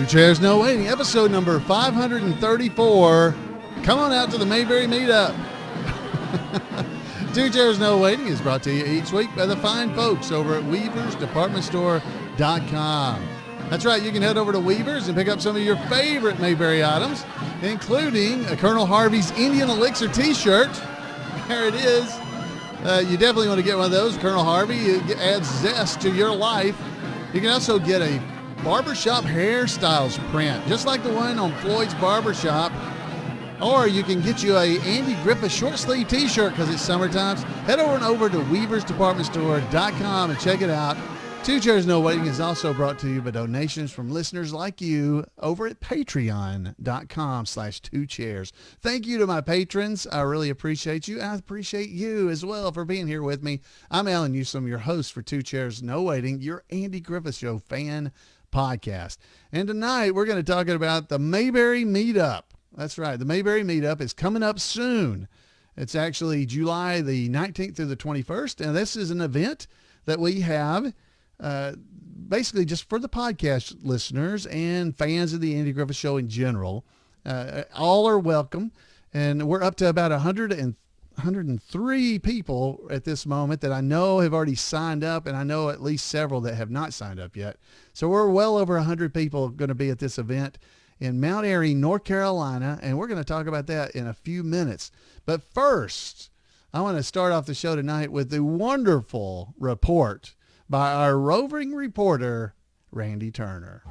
Chairs No Waiting, episode number 534. Come on out to the Mayberry meetup. Two Chairs No Waiting is brought to you each week by the fine folks over at weaversdepartmentstore.com. That's right, you can head over to Weavers and pick up some of your favorite Mayberry items, including a Colonel Harvey's Indian Elixir t-shirt. There it is. You definitely want to get one of those, Colonel Harvey. It adds zest to your life. You can also get a barbershop hairstyles print, just like the one on Floyd's Barbershop. Or you can get you a Andy Griffith short sleeve t-shirt because it's summertime. Head over to weaversdepartmentstore.com and check it out. Two Chairs No Waiting is also brought to you by donations from listeners like you over at patreon.com/2chairs. Thank you to my patrons. I really appreciate you. I appreciate you as well for being here with me. I'm Alan Newsome, your host for Two Chairs No Waiting, your Andy Griffith Show fan podcast. And tonight we're going to talk about the Mayberry Meetup. That's right. The Mayberry Meetup is coming up soon. It's actually July the 19th through the 21st. And this is an event that we have basically just for the podcast listeners and fans of the Andy Griffith Show in general. All are welcome. And we're up to about 103 people at this moment that I know have already signed up, and I know at least several that have not signed up yet. So we're well over 100 people going to be at this event in Mount Airy, North Carolina, and we're going to talk about that in a few minutes. But first, I want to start off the show tonight with the wonderful report by our roving reporter, Randy Turner.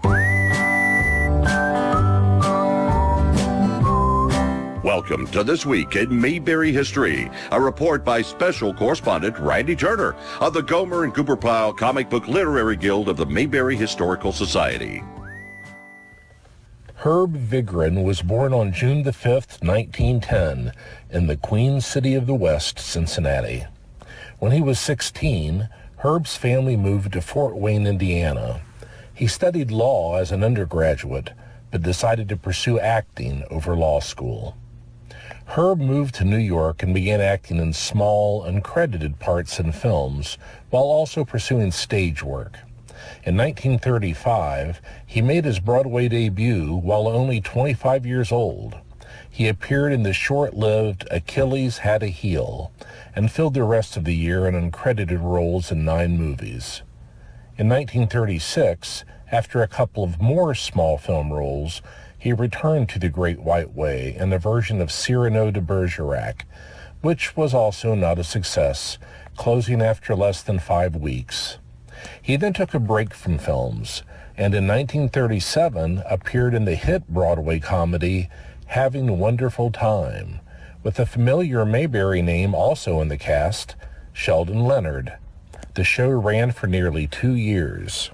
Welcome to This Week in Mayberry History, a report by special correspondent Randy Turner of the Gomer and Cooper Pyle Comic Book Literary Guild of the Mayberry Historical Society. Herb Vigran was born on June the 5th, 1910, in the Queen City of the West, Cincinnati. When he was 16, Herb's family moved to Fort Wayne, Indiana. He studied law as an undergraduate, but decided to pursue acting over law school. Herb moved to New York and began acting in small, uncredited parts in films, while also pursuing stage work. In 1935, he made his Broadway debut while only 25 years old. He appeared in the short-lived Achilles Had a Heel and filled the rest of the year in uncredited roles in 9 movies. In 1936, after a couple of more small film roles, he returned to the Great White Way in a version of Cyrano de Bergerac, which was also not a success, closing after less than 5 weeks. He then took a break from films, and in 1937 appeared in the hit Broadway comedy Having a Wonderful Time, with a familiar Mayberry name also in the cast, Sheldon Leonard. The show ran for nearly 2 years.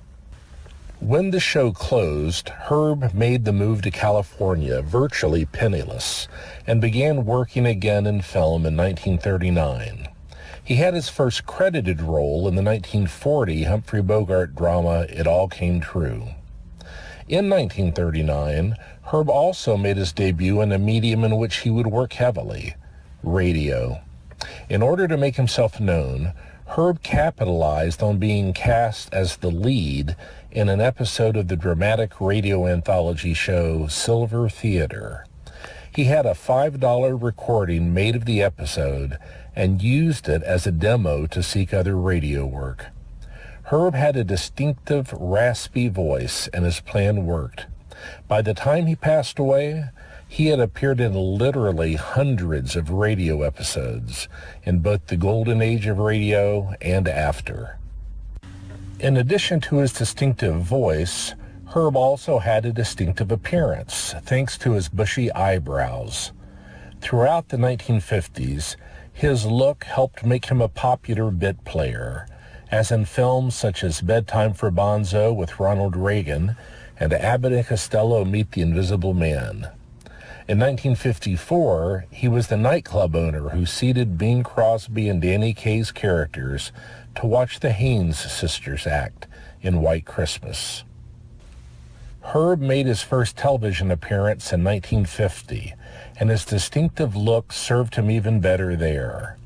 When the show closed, Herb made the move to California virtually penniless and began working again in film in 1939. He had his first credited role in the 1940 Humphrey Bogart drama It All Came True. In 1939, Herb also made his debut in a medium in which he would work heavily, radio. In order to make himself known, Herb capitalized on being cast as the lead in an episode of the dramatic radio anthology show Silver Theater. He had a $5 recording made of the episode and used it as a demo to seek other radio work. Herb had a distinctive, raspy voice, and his plan worked. By the time he passed away, he had appeared in literally hundreds of radio episodes in both the golden age of radio and after. In addition to his distinctive voice, Herb also had a distinctive appearance, thanks to his bushy eyebrows. Throughout the 1950s, his look helped make him a popular bit player, as in films such as Bedtime for Bonzo with Ronald Reagan and Abbott and Costello Meet the Invisible Man. In 1954, he was the nightclub owner who seated Bing Crosby and Danny Kaye's characters to watch the Haynes sisters act in White Christmas. Herb made his first television appearance in 1950, and his distinctive look served him even better there.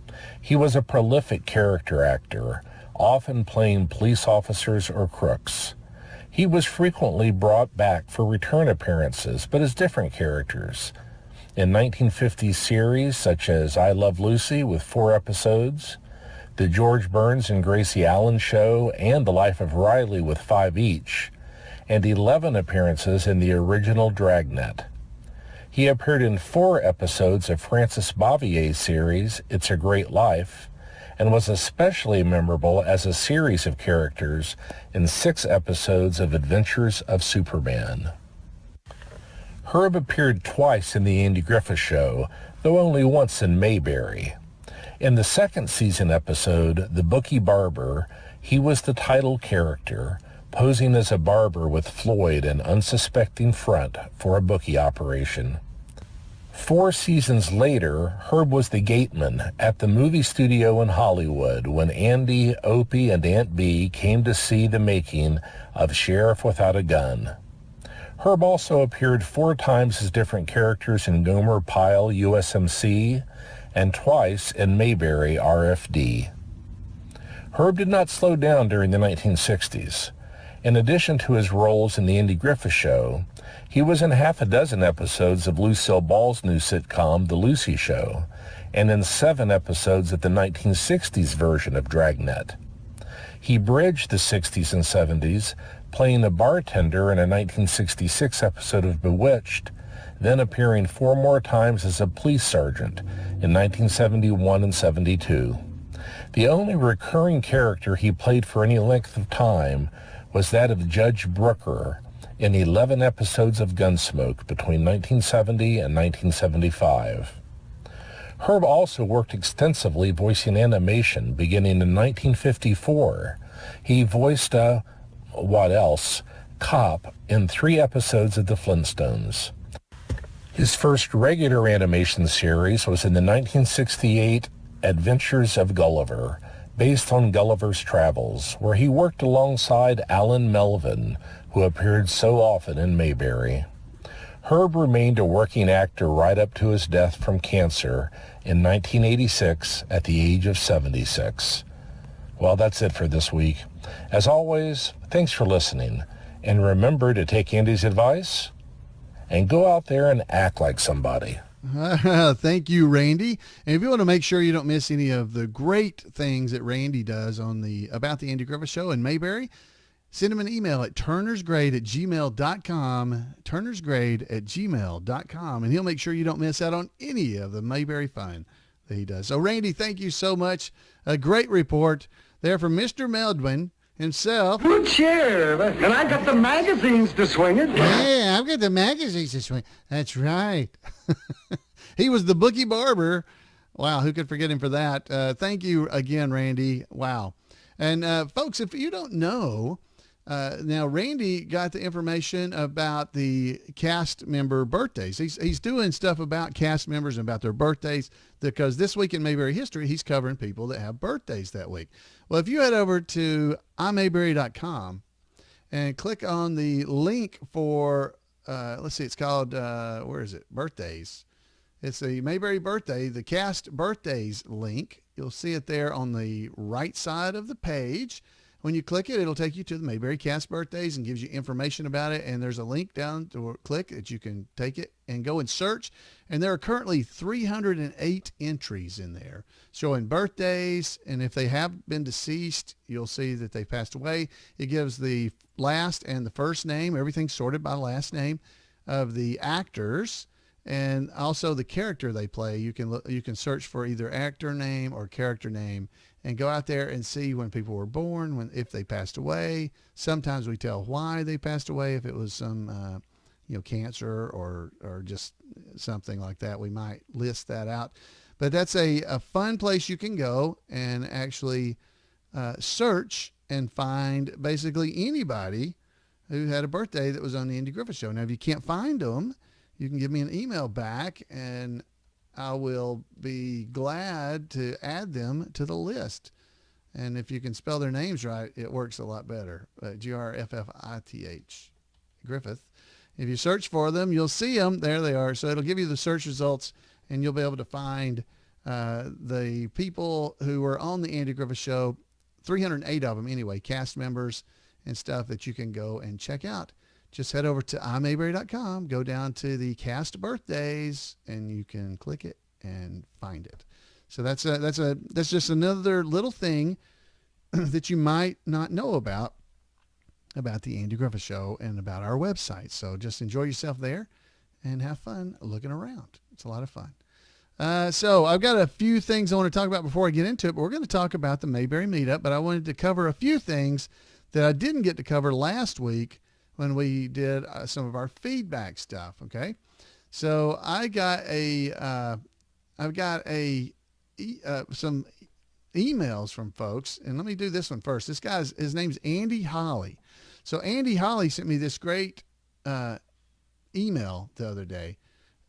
He was a prolific character actor, often playing police officers or crooks. He was frequently brought back for return appearances, but as different characters. In 1950s series such as I Love Lucy with 4 episodes, The George Burns and Gracie Allen Show, and The Life of Riley with 5 each, and 11 appearances in the original Dragnet. He appeared in 4 episodes of Francis Bavier's series It's a Great Life, and was especially memorable as a series of characters in 6 episodes of Adventures of Superman. Herb appeared twice in The Andy Griffith Show, though only once in Mayberry. In the 2nd season episode, The Bookie Barber, he was the title character, posing as a barber with Floyd, an unsuspecting front for a bookie operation. 4 seasons later, Herb was the gateman at the movie studio in Hollywood when Andy, Opie, and Aunt Bee came to see the making of Sheriff Without a Gun. Herb also appeared 4 times as different characters in Gomer Pyle USMC and twice in Mayberry RFD. Herb did not slow down during the 1960s. In addition to his roles in The Andy Griffith Show, he was in half a dozen episodes of Lucille Ball's new sitcom, The Lucy Show, and in 7 episodes of the 1960s version of Dragnet. He bridged the 60s and 70s, playing a bartender in a 1966 episode of Bewitched, then appearing 4 more times as a police sergeant in 1971 and 72. The only recurring character he played for any length of time was that of Judge Brooker in 11 episodes of Gunsmoke between 1970 and 1975. Herb also worked extensively voicing animation beginning in 1954. He voiced a, what else, cop in 3 episodes of The Flintstones. His first regular animation series was in the 1968 Adventures of Gulliver, based on Gulliver's Travels, where he worked alongside Alan Melvin, who appeared so often in Mayberry. Herb remained a working actor right up to his death from cancer in 1986 at the age of 76. Well, that's it for this week. As always, thanks for listening, and remember to take Andy's advice and go out there and act like somebody. Thank you, Randy. And if you want to make sure you don't miss any of the great things that Randy does on the About the Andy Griffith Show in Mayberry, send him an email at turnersgrade@gmail.com, turnersgrade@gmail.com, and he'll make sure you don't miss out on any of the Mayberry fun that he does. So, Randy, thank you so much. A great report there from Mr. Meldwin himself. Good sheriff, and I got the magazines to swing it. Yeah, I've got the magazines to swing. That's right. He was the Bookie Barber. Wow, who could forget him for that? Thank you again, Randy. Wow. And folks, if you don't know, now Randy got the information about the cast member birthdays. He's doing stuff about cast members and about their birthdays, because this week in Mayberry History, he's covering people that have birthdays that week. Well, if you head over to imayberry.com and click on the link for, let's see, it's called, where is it? Birthdays. It's the Mayberry birthday, the cast birthdays link. You'll see it there on the right side of the page. When you click it, it'll take you to the Mayberry cast birthdays and gives you information about it. And there's a link down to click that you can take it and go and search. And there are currently 308 entries in there showing birthdays. And if they have been deceased, you'll see that they passed away. It gives the last and the first name, everything sorted by last name of the actors, and also the character they play. You can search for either actor name or character name and go out there and see when people were born, if they passed away. Sometimes we tell why they passed away. If it was some, cancer or just something like that, we might list that out. But that's a fun place you can go and actually search and find basically anybody who had a birthday that was on the Andy Griffith Show. Now, if you can't find them, you can give me an email back and I will be glad to add them to the list. And if you can spell their names right, it works a lot better. Griffith, Griffith. If you search for them, you'll see them. There they are. So it'll give you the search results, and you'll be able to find the people who were on the Andy Griffith Show, 308 of them anyway, cast members. and stuff that you can go and check out. Just head over to imayberry.com, go down to the cast birthdays, and you can click it and find it. So that's just another little thing that you might not know about the Andy Griffith Show and about our website. So just enjoy yourself there and have fun looking around. It's a lot of fun. So I've got a few things I want to talk about before I get into it, but we're going to talk about the Mayberry meetup, but I wanted to cover a few things that I didn't get to cover last week when we did some of our feedback stuff. Okay. So I've got some emails from folks, and let me do this one first. His name's Andy Holly. So Andy Holly sent me this great email the other day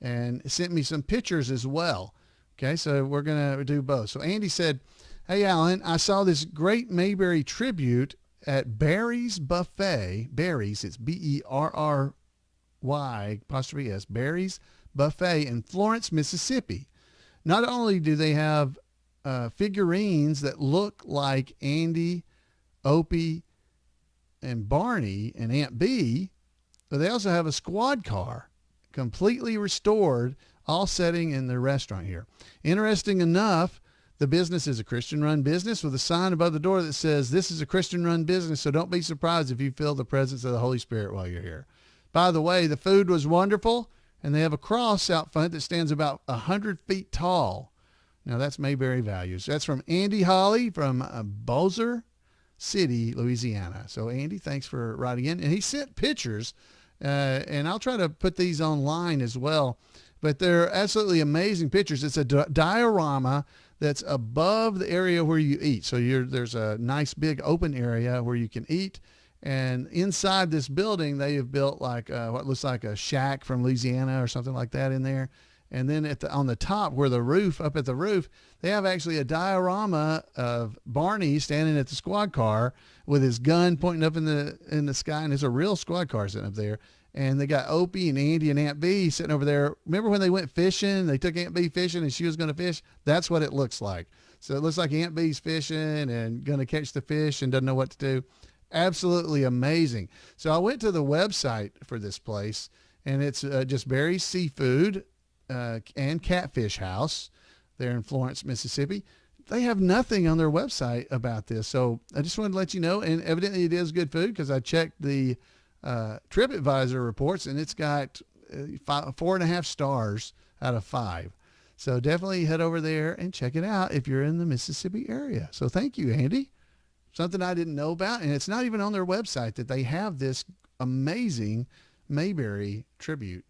and sent me some pictures as well. Okay, so we're going to do both. So Andy said, "Hey, Alan, I saw this great Mayberry tribute at Barry's Buffet." Barry's, it's Berry''S, Barry's Buffet in Florence, Mississippi. Not only do they have figurines that look like Andy, Opie, and Barney and Aunt Bee, but they also have a squad car, completely restored, all setting in their restaurant here. Interesting enough, the business is a Christian-run business with a sign above the door that says, "This is a Christian-run business, so don't be surprised if you feel the presence of the Holy Spirit while you're here." By the way, the food was wonderful, and they have a cross out front that stands about 100 feet tall. Now, that's Mayberry values. That's from Andy Holly from Bossier City, Louisiana. So, Andy, thanks for writing in. And he sent pictures, and I'll try to put these online as well. But they're absolutely amazing pictures. It's a diorama that's above the area where you eat. So there's a nice big open area where you can eat. And inside this building, they have built like what looks like a shack from Louisiana or something like that in there. And then on the top where up at the roof, they have actually a diorama of Barney standing at the squad car with his gun pointing up in the sky. And there's a real squad car sitting up there. And they got Opie and Andy and Aunt Bee sitting over there. Remember when they went fishing? They took Aunt Bee fishing and she was going to fish? That's what it looks like. So it looks like Aunt Bee's fishing and going to catch the fish and doesn't know what to do. Absolutely amazing. So I went to the website for this place, and it's just Barry's Seafood and Catfish House there in Florence, Mississippi. They have nothing on their website about this. So I just wanted to let you know, and evidently it is good food because I checked the TripAdvisor reports, and it's got 4.5 stars out of 5. So definitely head over there and check it out if you're in the Mississippi area. So thank you, Andy. Something I didn't know about, and it's not even on their website that they have this amazing Mayberry tribute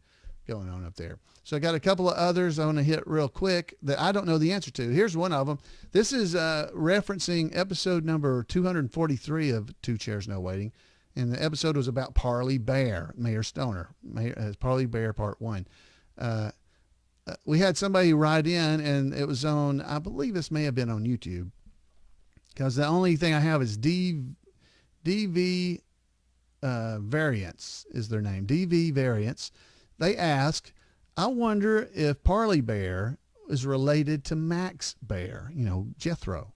going on up there. So I got a couple of others I want to hit real quick that I don't know the answer to. Here's one of them. This is referencing episode number 243 of Two Chairs No Waiting. And the episode was about Parley Bear, Mayor Stoner, Parley Bear Part 1. We had somebody write in, and it was on, I believe this may have been on YouTube, because the only thing I have is DV Variants is their name, DV Variants. They ask, I wonder if Parley Bear is related to Max Bear, Jethro.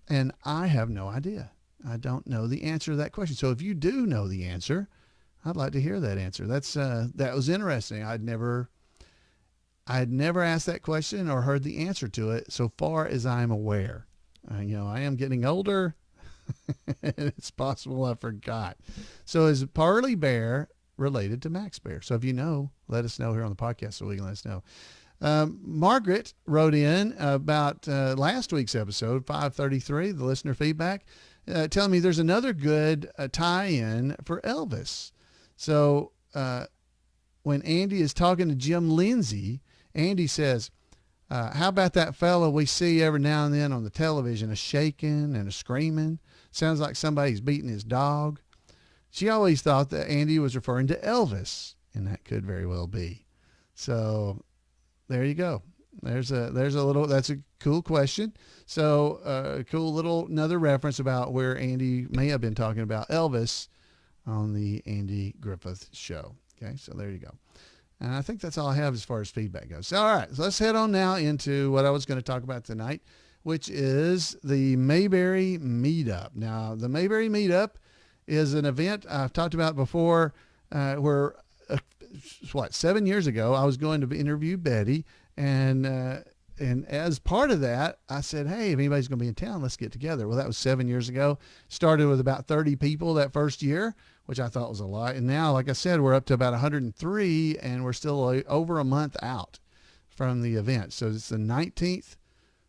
And I have no idea. I don't know the answer to that question. So if you do know the answer, I'd like to hear that answer. That was interesting. I'd never asked that question or heard the answer to it so far as I'm aware. I am getting older. It's possible I forgot. So is Parley Bear related to Max Bear? So if you know, let us know here on the podcast so we can let us know. Margaret wrote in about last week's episode, 533, the listener feedback, telling me there's another good tie-in for Elvis. So when Andy is talking to Jim Lindsay, Andy says, how about that fellow we see every now and then on the television, a shaking and a screaming? Sounds like somebody's beating his dog. She always thought that Andy was referring to Elvis, and that could very well be. So there you go. That's a cool question. So cool little another reference about where Andy may have been talking about Elvis on the Andy Griffith Show. Okay, so there you go. And I think that's all I have as far as feedback goes. So, all right, so let's head on now into what I was going to talk about tonight, which is the Mayberry Meetup. Now, the Mayberry Meetup is an event I've talked about before, where 7 years ago I was going to interview Betty, and as part of that, I said, hey, if anybody's going to be in town, let's get together. Well, that was 7 years ago. Started with about 30 people that first year, which I thought was a lot. And now, like I said, we're up to about 103, and we're still over a month out from the event. So it's the 19th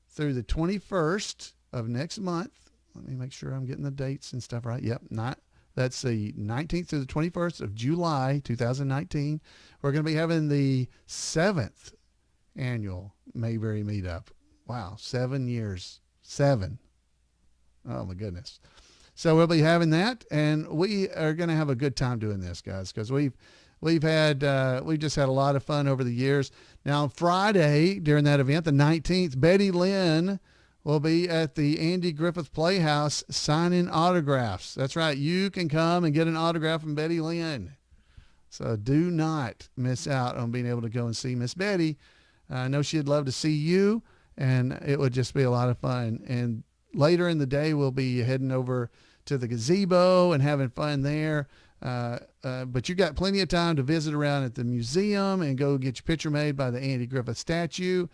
through the 21st of next month. Let me make sure I'm getting the dates and stuff right. Yep, that's the 19th through the 21st of July, 2019. We're going to be having the 7th annual Mayberry Meetup. Wow, 7 years. 7. Oh, my goodness. So we'll be having that, and we are going to have a good time doing this, guys, because we've just had a lot of fun over the years. Now, on Friday during that event, the 19th, Betty Lynn will be at the Andy Griffith Playhouse signing autographs. That's right. You can come and get an autograph from Betty Lynn. So do not miss out on being able to go and see Miss Betty. I know she'd love to see you, and it would just be a lot of fun. And later in the day, we'll be heading over to the gazebo and having fun there. But you got plenty of time to visit around at the museum and go get your picture made by the Andy Griffith statue.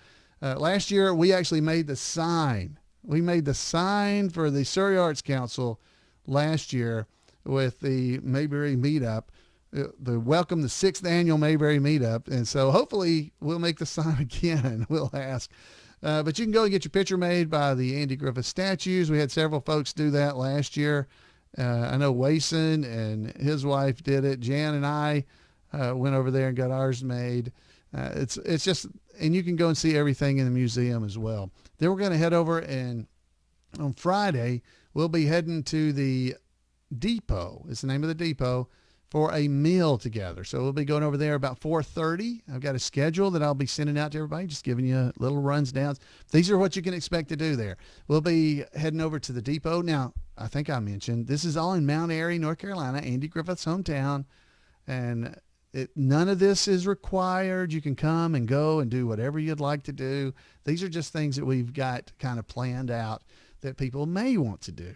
Last year, we actually made the sign. We made the sign for the Surrey Arts Council last year with the Mayberry Meetup, the welcome the 6th annual Mayberry Meetup. And so hopefully we'll make the sign again. We'll ask. But you can go and get your picture made by the Andy Griffith statues. We had several folks do that last year. I know Wason and his wife did it. Jan and I went over there and got ours made. It's just, and you can go and see everything in the museum as well. Then we're going to head over, and on Friday, we'll be heading to the depot. It's the name of the depot, for a meal together. So we'll be going over there about 4:30. I've got a schedule that I'll be sending out to everybody, just giving you little runs downs. These are what you can expect to do there. We'll be heading over to the depot. Now, I think I mentioned, this is all in Mount Airy, North Carolina, Andy Griffith's hometown. And none of this is required. You can come and go and do whatever you'd like to do. These are just things that we've got kind of planned out that people may want to do.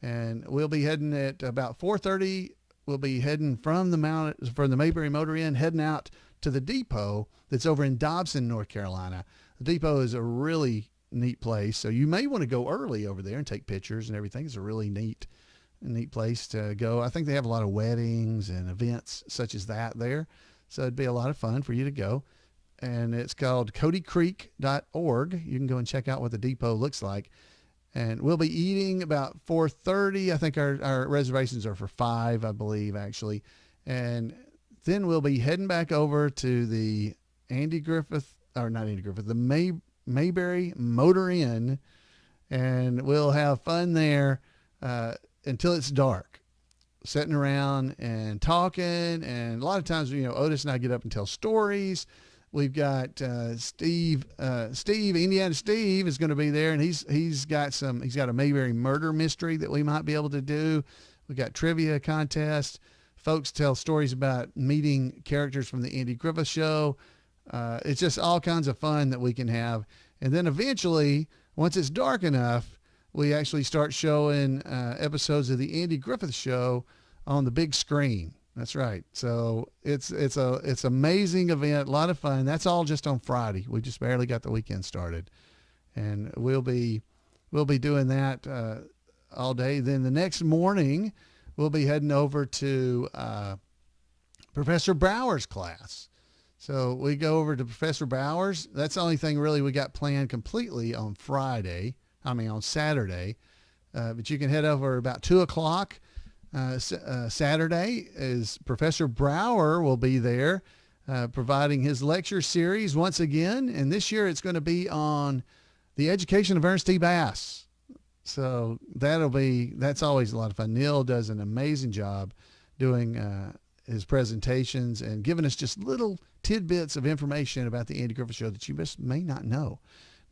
And we'll be heading at about 4:30. We'll be heading from the Mayberry Motor Inn, heading out to the depot that's over in Dobson, North Carolina. The depot is a really neat place, so you may want to go early over there and take pictures and everything. It's a really neat place to go. I think they have a lot of weddings and events such as that there, so it'd be a lot of fun for you to go. And it's called codycreek.org. You can go and check out what the depot looks like. And we'll be eating about 4:30. I think our reservations are for 5, I believe, actually. And then we'll be heading back over to the the Mayberry Motor Inn, and we'll have fun there until it's dark, sitting around and talking. And a lot of times, Otis and I get up and tell stories. We've got Indiana Steve is going to be there, and he's got a Mayberry murder mystery that we might be able to do. We got trivia contest. Folks tell stories about meeting characters from the Andy Griffith Show. It's just all kinds of fun that we can have. And then eventually, once it's dark enough, we actually start showing episodes of the Andy Griffith Show on the big screen. That's right. So it's amazing event, a lot of fun. That's all just on Friday. We just barely got the weekend started, and we'll be doing that all day. Then the next morning, we'll be heading over to Professor Brower's class. So we go over to Professor Brower's. That's the only thing really we got planned completely on Saturday. But you can head over about 2:00. Saturday is Professor Brower will be there providing his lecture series once again. And this year it's going to be on the education of Ernest T. Bass. So that's always a lot of fun. Neil does an amazing job doing his presentations and giving us just little tidbits of information about the Andy Griffith Show that you just may not know.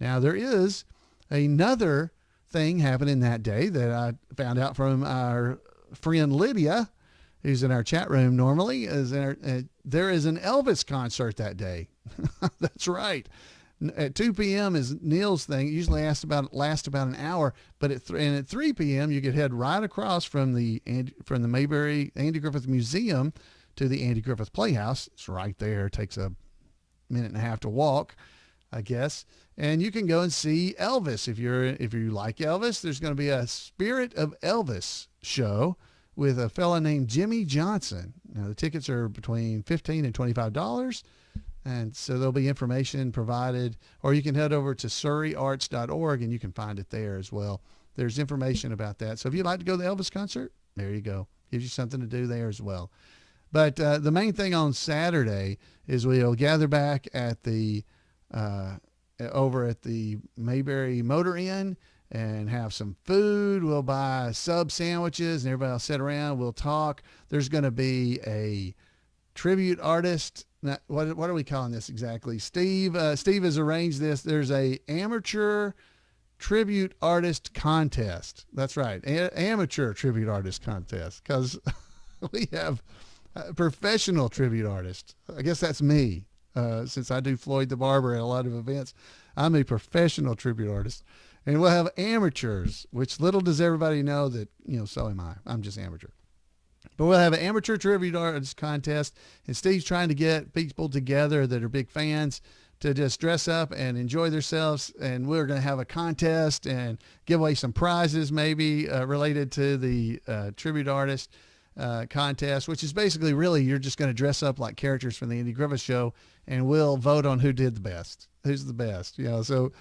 Now, there is another thing happening that day that I found out from our friend Lydia, who's in our chat room normally. There is an Elvis concert that day. That's right. At 2 p.m. is Neil's thing. It usually lasts about an hour, but at 3 p.m. you could head right across from the Mayberry Andy Griffith Museum to the Andy Griffith Playhouse. It's right there. It takes a minute and a half to walk, I guess. And you can go and see Elvis. If you like Elvis, there's going to be a Spirit of Elvis show with a fella named Jimmy Johnson. Now the tickets are between $15 and $25. And so there'll be information provided, or you can head over to surreyarts.org and you can find it there as well. There's information about that. So if you'd like to go to the Elvis concert, there you go. Gives you something to do there as well. But the main thing on Saturday is we'll gather back at over at the Mayberry Motor Inn and have some food. We'll buy sub sandwiches and everybody will sit around. We'll talk. There's going to be a tribute artist. Now, what are we calling this exactly? Steve has arranged this. There's a amateur tribute artist contest. That's right. Amateur tribute artist contest, because we have professional tribute artists. I guess that's me. Since I do Floyd the Barber at a lot of events, I'm a professional tribute artist. And we'll have amateurs, which little does everybody know that, so am I. I'm just amateur. But we'll have an amateur tribute artist contest, and Steve's trying to get people together that are big fans to just dress up and enjoy themselves. And we're going to have a contest and give away some prizes, maybe related to the tribute artist contest, which is basically really you're just going to dress up like characters from the Andy Griffith Show, and we'll vote on who did the best, who's the best. So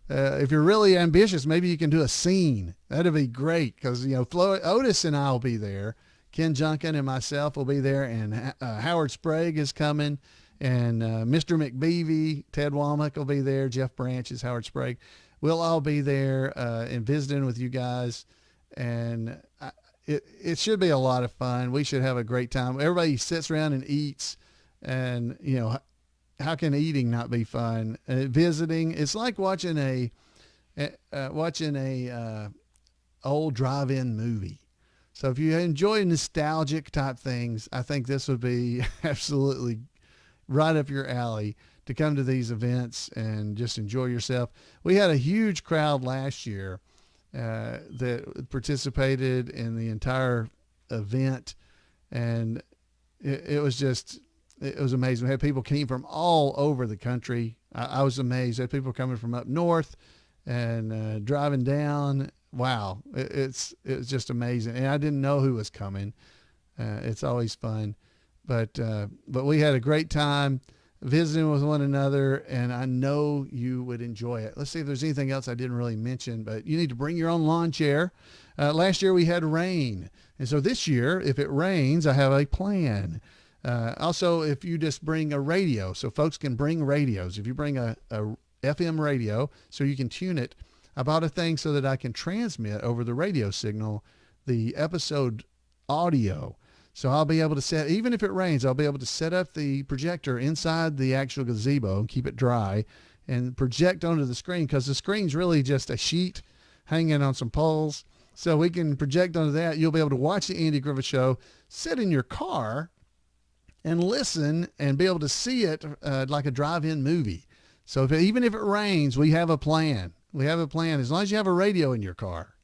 if you're really ambitious, maybe you can do a scene. That'd be great, because Otis and I will be there. Ken Junkin and myself will be there, and Howard Sprague is coming, and Mr. McBeevy, Ted Womack will be there, Jeff Branch is Howard Sprague. We'll all be there and visiting with you guys, and it should be a lot of fun. We should have a great time. Everybody sits around and eats, and how can eating not be fun? Visiting, it's like watching a old drive-in movie. So if you enjoy nostalgic type things, I think this would be absolutely right up your alley to come to these events and just enjoy yourself. We had a huge crowd last year that participated in the entire event, and it was amazing. We had people came from all over the country. I was amazed. We had people coming from up north and driving down. Wow, it's just amazing. And I didn't know who was coming. It's always fun, but we had a great time visiting with one another, and I know you would enjoy it. Let's see if there's anything else I didn't really mention, but you need to bring your own lawn chair. Last year we had rain, and so this year, if it rains, I have a plan. Also, if you just bring a radio, so folks can bring radios. If you bring a FM radio, so you can tune it. I bought a thing so that I can transmit over the radio signal the episode audio. So I'll be able to even if it rains, I'll be able to set up the projector inside the actual gazebo and keep it dry and project onto the screen, because the screen's really just a sheet hanging on some poles. So we can project onto that. You'll be able to watch the Andy Griffith Show, sit in your car and listen and be able to see it like a drive-in movie. So even if it rains, we have a plan. We have a plan, as long as you have a radio in your car.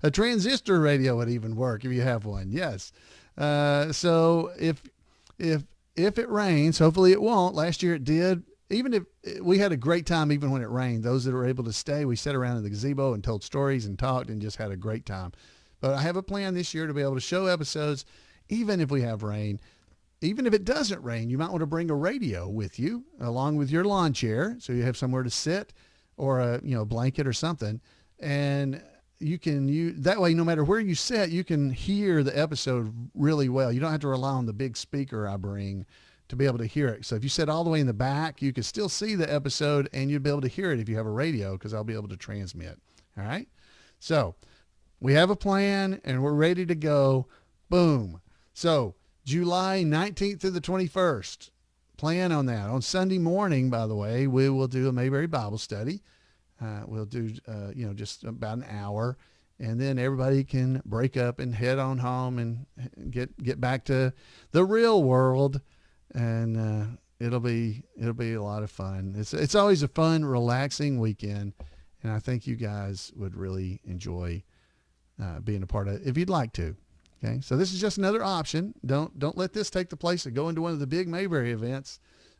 A transistor radio would even work if you have one. Yes. So if it rains, hopefully it won't. Last year it did. Even if we had a great time, even when it rained, those that were able to stay, we sat around in the gazebo and told stories and talked and just had a great time. But I have a plan this year to be able to show episodes, even if we have rain. Even if it doesn't rain, you might want to bring a radio with you along with your lawn chair, so you have somewhere to sit, or a blanket or something, and that way, no matter where you sit, you can hear the episode really well. You don't have to rely on the big speaker I bring to be able to hear it. So if you sit all the way in the back, you can still see the episode, and you'll be able to hear it if you have a radio, because I'll be able to transmit. All right. So we have a plan, and we're ready to go. Boom. So July 19th through the 21st. Plan on that. On Sunday morning, by the way, we will do a Mayberry Bible study. We'll do, just about an hour, and then everybody can break up and head on home and get back to the real world and it'll be a lot of fun. It's always a fun, relaxing weekend, and I think you guys would really enjoy being a part of it if you'd like to. Okay, so this is just another option. Don't let this take the place of going to one of the big Mayberry events.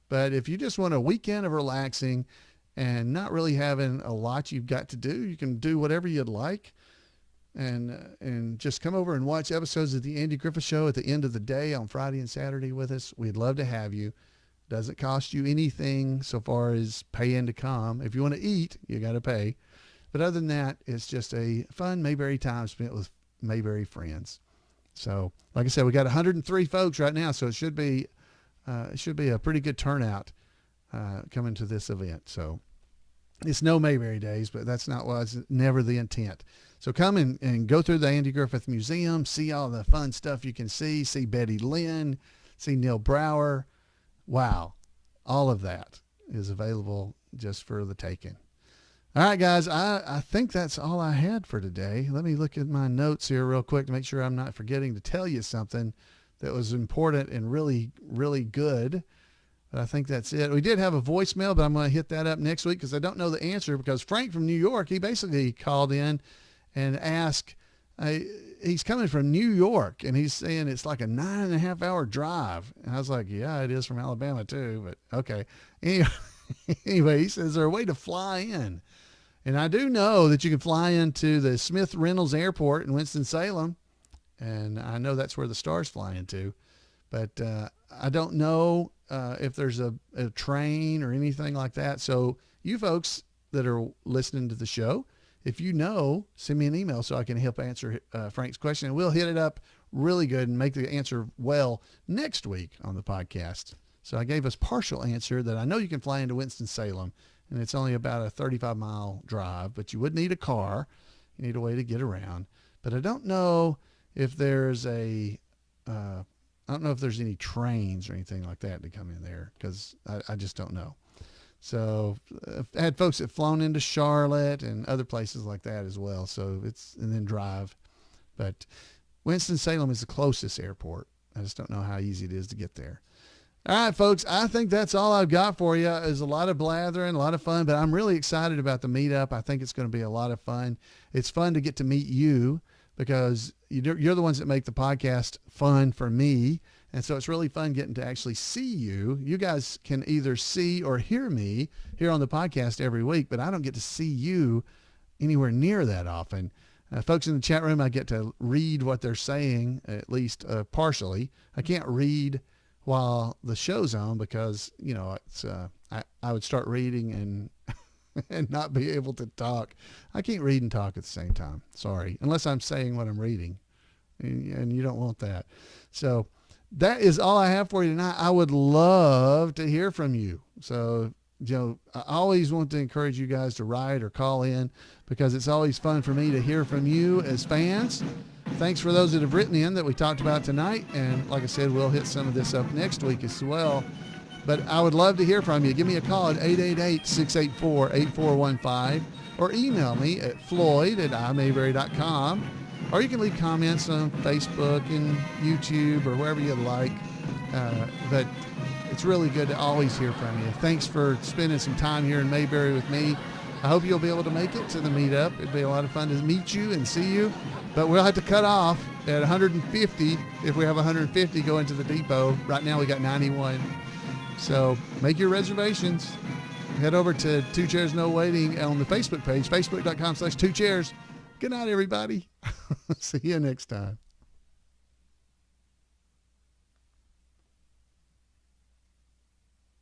But if you just want a weekend of relaxing and not really having a lot you've got to do, you can do whatever you'd like. And just come over and watch episodes of the Andy Griffith Show at the end of the day on Friday and Saturday with us. We'd love to have you. Doesn't cost you anything so far as paying to come. If you want to eat, you got to pay. But other than that, it's just a fun Mayberry time spent with Mayberry friends. So, like I said, we got 103 folks right now, so it should be a pretty good turnout coming to this event. So, it's no Mayberry Days, but that's was never the intent. So come and go through the Andy Griffith Museum, see all the fun stuff you can see Betty Lynn, see Neil Brower. Wow. All of that is available just for the taking. All right, guys, I think that's all I had for today. Let me look at my notes here real quick to make sure I'm not forgetting to tell you something that was important and really, really good. But I think that's it. We did have a voicemail, but I'm going to hit that up next week because I don't know the answer, because Frank from New York, he basically called in and asked, he's coming from New York, and he's saying it's like a 9.5 hour drive. And I was like, yeah, it is from Alabama too, but okay. Anyway, he says, is there a way to fly in? And I do know that you can fly into the Smith Reynolds Airport in Winston-Salem, and I know that's where the Star's flying to, but I don't know if there's a train or anything like that. So you folks that are listening to the show, if you know, send me an email so I can help answer Frank's question, and we'll hit it up really good and make the answer well next week on the podcast. So I gave us partial answer that I know you can fly into Winston-Salem, and it's only about a 35-mile drive, but you would need a car. You need a way to get around. But I don't know if there's I don't know if there's any trains or anything like that to come in there, because I just don't know. So I had folks that flown into Charlotte and other places like that as well. So and then drive. But Winston-Salem is the closest airport. I just don't know how easy it is to get there. All right, folks, I think that's all I've got for you. There's a lot of blathering, a lot of fun, but I'm really excited about the meetup. I think it's going to be a lot of fun. It's fun to get to meet you, because you're the ones that make the podcast fun for me. And so it's really fun getting to actually see you. You guys can either see or hear me here on the podcast every week, but I don't get to see you anywhere near that often. Folks in the chat room, I get to read what they're saying, at least partially. I can't read while the show's on because, it's I would start reading and and not be able to talk. I can't read and talk at the same time. Sorry. Unless I'm saying what I'm reading, and you don't want that. So that is all I have for you tonight. I would love to hear from you. So, I always want to encourage you guys to write or call in, because it's always fun for me to hear from you as fans. Thanks for those that have written in that we talked about tonight. And like I said, we'll hit some of this up next week as well. But I would love to hear from you. Give me a call at 888-684-8415 or email me at floyd@imayberry.com. Or you can leave comments on Facebook and YouTube or wherever you'd like. But it's really good to always hear from you. Thanks for spending some time here in Mayberry with me. I hope you'll be able to make it to the meetup. It'd be a lot of fun to meet you and see you. But we'll have to cut off at 150 if we have 150 going to the depot. Right now we got 91. So make your reservations. Head over to Two Chairs No Waiting on the Facebook page, facebook.com/2chairs. Good night, everybody. See you next time.